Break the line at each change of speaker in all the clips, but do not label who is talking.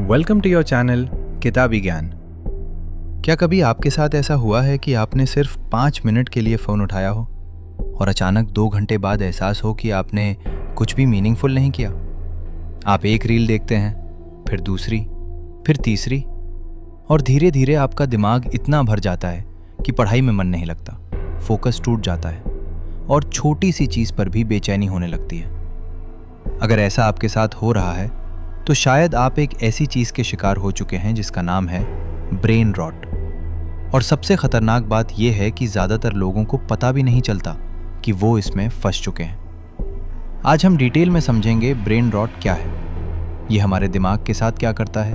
Welcome to your channel किताबी ज्ञान। क्या कभी आपके साथ ऐसा हुआ है कि आपने सिर्फ 5 मिनट के लिए फ़ोन उठाया हो और अचानक 2 घंटे बाद एहसास हो कि आपने कुछ भी मीनिंगफुल नहीं किया? आप एक रील देखते हैं, फिर दूसरी, फिर तीसरी, और धीरे धीरे आपका दिमाग इतना भर जाता है कि पढ़ाई में मन नहीं लगता, फोकस टूट जाता है और छोटी सी चीज़ पर भी बेचैनी होने लगती है। अगर ऐसा आपके साथ हो रहा है तो शायद आप एक ऐसी चीज़ के शिकार हो चुके हैं जिसका नाम है ब्रेन रॉट। और सबसे खतरनाक बात यह है कि ज़्यादातर लोगों को पता भी नहीं चलता कि वो इसमें फंस चुके हैं। आज हम डिटेल में समझेंगे ब्रेन रॉट क्या है, ये हमारे दिमाग के साथ क्या करता है,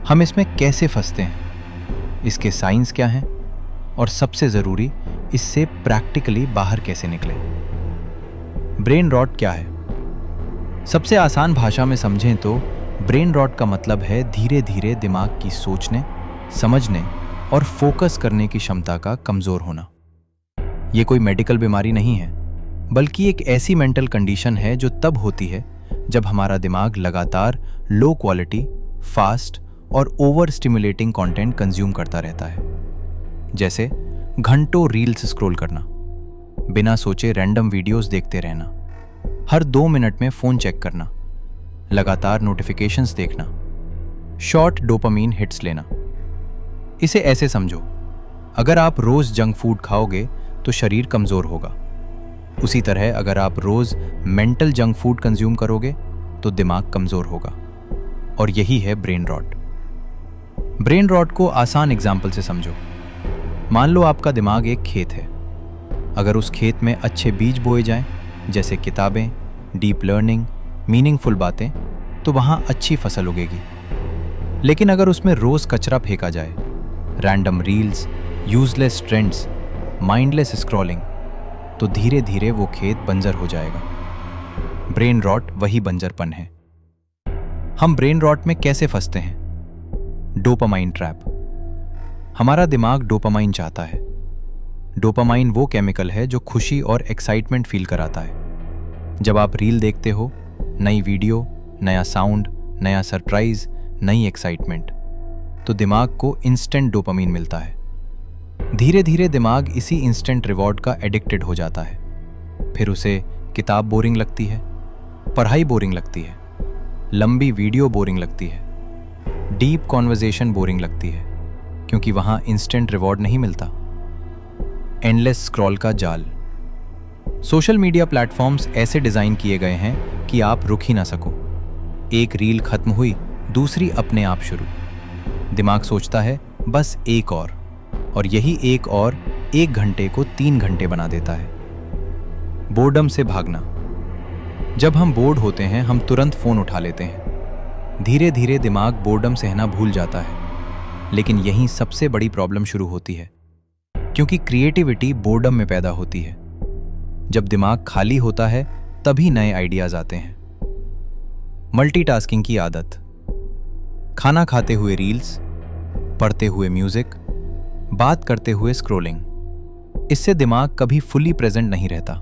हम इसमें कैसे फंसते हैं, इसके साइंस क्या हैं, और सबसे ज़रूरी, इससे प्रैक्टिकली बाहर कैसे निकले। ब्रेन रॉट क्या है? सबसे आसान भाषा में समझें तो ब्रेन रॉट का मतलब है धीरे धीरे दिमाग की सोचने, समझने और फोकस करने की क्षमता का कमज़ोर होना। ये कोई मेडिकल बीमारी नहीं है, बल्कि एक ऐसी मेंटल कंडीशन है जो तब होती है जब हमारा दिमाग लगातार लो क्वालिटी, फास्ट और ओवर स्टिमुलेटिंग कंटेंट कंज्यूम करता रहता है। जैसे घंटों रील्स स्क्रॉल करना, बिना सोचे रैंडम वीडियोस देखते रहना, हर 2 मिनट में फ़ोन चेक करना, लगातार नोटिफिकेशंस देखना, शॉर्ट डोपामीन हिट्स लेना। इसे ऐसे समझो, अगर आप रोज़ जंक फूड खाओगे तो शरीर कमज़ोर होगा। उसी तरह अगर आप रोज़ मेंटल जंक फूड कंज्यूम करोगे तो दिमाग कमज़ोर होगा। और यही है ब्रेन रॉट। ब्रेन रॉट को आसान एग्जाम्पल से समझो। मान लो आपका दिमाग एक खेत है। अगर उस खेत में अच्छे बीज बोए जाएं, जैसे किताबें, डीप लर्निंग, मीनिंगफुल बातें, तो वहाँ अच्छी फसल उगेगी। लेकिन अगर उसमें रोज़ कचरा फेंका जाए, random reels, useless trends, mindless scrolling, तो धीरे धीरे वो खेत बंजर हो जाएगा। ब्रेन रॉट वही बंजरपन है। हम ब्रेन रॉट में कैसे फंसते हैं? Dopamine trap. हमारा दिमाग डोपामाइन चाहता है। डोपामाइन वो केमिकल है जो खुशी और एक्साइटमेंट फील कराता है। जब आप रील देखते हो, नई वीडियो, नया साउंड, नया सरप्राइज, नई एक्साइटमेंट, तो दिमाग को इंस्टेंट डोपामाइन मिलता है। धीरे धीरे दिमाग इसी इंस्टेंट रिवॉर्ड का एडिक्टेड हो जाता है। फिर उसे किताब बोरिंग लगती है, पढ़ाई बोरिंग लगती है, लंबी वीडियो बोरिंग लगती है, डीप कॉन्वर्सेशन बोरिंग लगती है, क्योंकि वहाँ इंस्टेंट रिवॉर्ड नहीं मिलता। एंडलेस स्क्रॉल का जाल। सोशल मीडिया प्लेटफॉर्म्स ऐसे डिज़ाइन किए गए हैं कि आप रुक ही ना सको। एक रील खत्म हुई, दूसरी अपने आप शुरू। दिमाग सोचता है बस एक और यही एक और 1 घंटे को 3 घंटे बना देता है। बोर्डम से भागना। जब हम बोर्ड होते हैं हम तुरंत फ़ोन उठा लेते हैं। धीरे धीरे दिमाग बोर्डम सहना भूल जाता है। लेकिन यहीं सबसे बड़ी प्रॉब्लम शुरू होती है, क्योंकि क्रिएटिविटी बोर्डम में पैदा होती है। जब दिमाग खाली होता है तभी नए आइडियाज आते हैं। मल्टीटास्किंग की आदत। खाना खाते हुए रील्स, पढ़ते हुए म्यूजिक, बात करते हुए स्क्रॉलिंग। इससे दिमाग कभी फुली प्रेजेंट नहीं रहता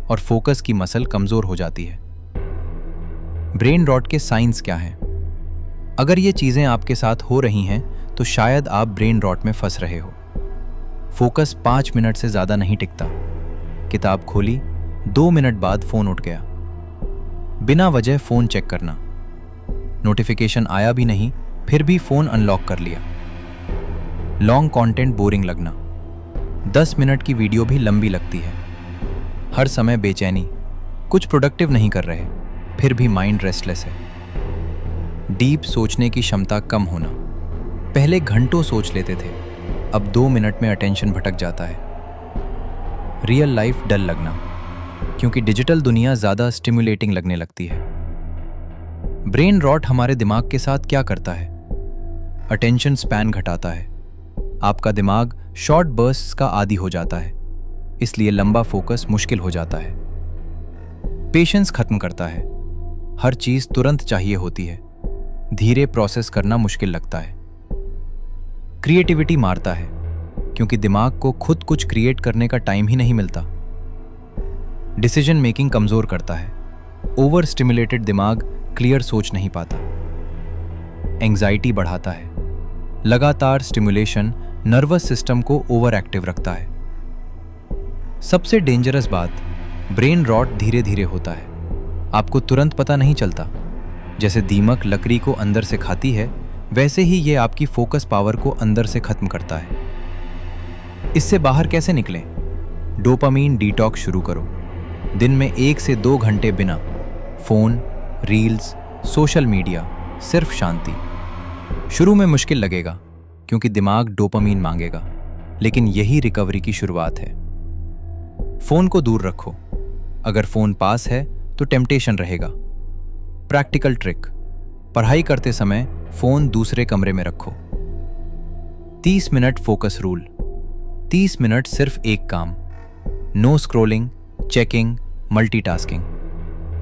और फोकस की मसल कमजोर हो जाती है। ब्रेन रॉट के साइंस क्या हैं? अगर ये चीजें आपके साथ हो रही हैं तो शायद आप ब्रेन रॉट में फंस रहे हो। फोकस 5 मिनट से ज्यादा नहीं टिकता। किताब खोली, 2 मिनट बाद फोन उठ गया। बिना वजह फोन चेक करना। नोटिफिकेशन आया भी नहीं, फिर भी फोन अनलॉक कर लिया। लॉन्ग कंटेंट बोरिंग लगना। 10 मिनट की वीडियो भी लंबी लगती है। हर समय बेचैनी, कुछ प्रोडक्टिव नहीं कर रहे, फिर भी माइंड रेस्टलेस है। डीप सोचने की क्षमता कम होना। पहले घंटों सोच लेते थे, अब 2 मिनट में अटेंशन भटक जाता है। रियल लाइफ डल लगना, क्योंकि डिजिटल दुनिया ज़्यादा स्टिमुलेटिंग लगने लगती है। ब्रेन रॉट हमारे दिमाग के साथ क्या करता है? अटेंशन स्पैन घटाता है। आपका दिमाग शॉर्ट बर्स्ट्स का आदी हो जाता है, इसलिए लंबा फोकस मुश्किल हो जाता है। पेशेंस खत्म करता है। हर चीज़ तुरंत चाहिए होती है, धीरे प्रोसेस करना मुश्किल लगता है। क्रिएटिविटी मारता है, क्योंकि दिमाग को खुद कुछ क्रिएट करने का टाइम ही नहीं मिलता। डिसीजन मेकिंग कमजोर करता है। ओवर स्टिमुलेटेड दिमाग क्लियर सोच नहीं पाता। एंजाइटी बढ़ाता है। लगातार स्टिमुलेशन नर्वस सिस्टम को ओवर एक्टिव रखता है। सबसे डेंजरस बात, ब्रेन रॉट धीरे धीरे होता है। आपको तुरंत पता नहीं चलता। जैसे दीमक लकड़ी को अंदर से खाती है, वैसे ही ये आपकी फोकस पावर को अंदर से खत्म करता है। इससे बाहर कैसे निकलें? डोपामीन डिटॉक्स शुरू करो। दिन में 1 से 2 घंटे बिना फोन, रील्स, सोशल मीडिया, सिर्फ शांति। शुरू में मुश्किल लगेगा क्योंकि दिमाग डोपामीन मांगेगा, लेकिन यही रिकवरी की शुरुआत है। फोन को दूर रखो। अगर फोन पास है तो टेम्पटेशन रहेगा। प्रैक्टिकल ट्रिक, पढ़ाई करते समय फोन दूसरे कमरे में रखो। 30 मिनट फोकस रूल। 30 मिनट सिर्फ एक काम। No scrolling, checking, multitasking.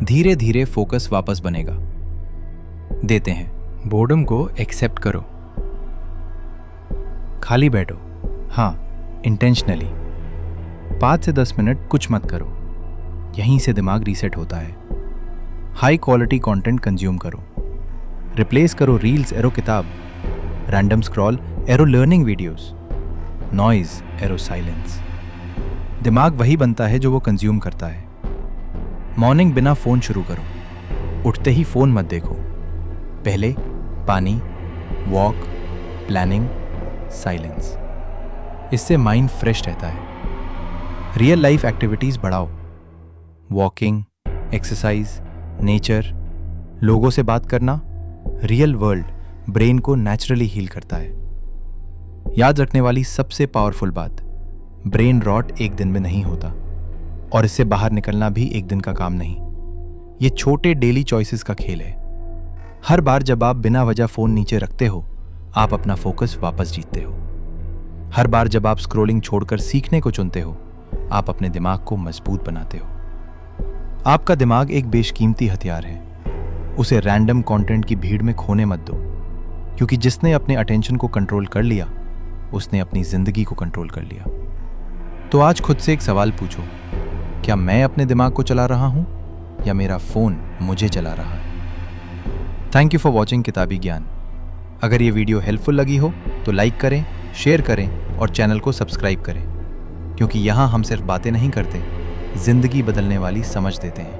धीरे धीरे फोकस वापस बनेगा। देते हैं, बोर्डम को एक्सेप्ट करो। खाली बैठो, हाँ, इंटेंशनली। 5 से 10 मिनट कुछ मत करो। यहीं से दिमाग रीसेट होता है। हाई क्वालिटी कंटेंट कंज्यूम करो। रिप्लेस करो रील्स एरो किताब, random scroll arrow learning videos, noise arrow silence. दिमाग वही बनता है जो वो कंज्यूम करता है। मॉर्निंग बिना फोन शुरू करो। उठते ही फोन मत देखो। पहले पानी, वॉक, प्लानिंग, साइलेंस। इससे माइंड फ्रेश रहता है। रियल लाइफ एक्टिविटीज बढ़ाओ। वॉकिंग, एक्सरसाइज, नेचर, लोगों से बात करना। रियल वर्ल्ड ब्रेन को नेचुरली हील करता है। याद रखने वाली सबसे पावरफुल बात, ब्रेन रॉट एक दिन में नहीं होता, और इससे बाहर निकलना भी एक दिन का काम नहीं। ये छोटे डेली चॉइसेस का खेल है। हर बार जब आप बिना वजह फोन नीचे रखते हो, आप अपना फोकस वापस जीतते हो। हर बार जब आप स्क्रॉलिंग छोड़कर सीखने को चुनते हो, आप अपने दिमाग को मजबूत बनाते हो। आपका दिमाग एक बेशकीमती हथियार है। उसे रैंडम कंटेंट की भीड़ में खोने मत दो, क्योंकि जिसने अपने अटेंशन को कंट्रोल कर लिया, उसने अपनी जिंदगी को कंट्रोल कर लिया। तो आज खुद से एक सवाल पूछो, क्या मैं अपने दिमाग को चला रहा हूं या मेरा फोन मुझे चला रहा है? थैंक यू फॉर वॉचिंग किताबी ज्ञान। अगर ये वीडियो हेल्पफुल लगी हो तो लाइक करें, शेयर करें और चैनल को सब्सक्राइब करें, क्योंकि यहाँ हम सिर्फ बातें नहीं करते, जिंदगी बदलने वाली समझ देते हैं।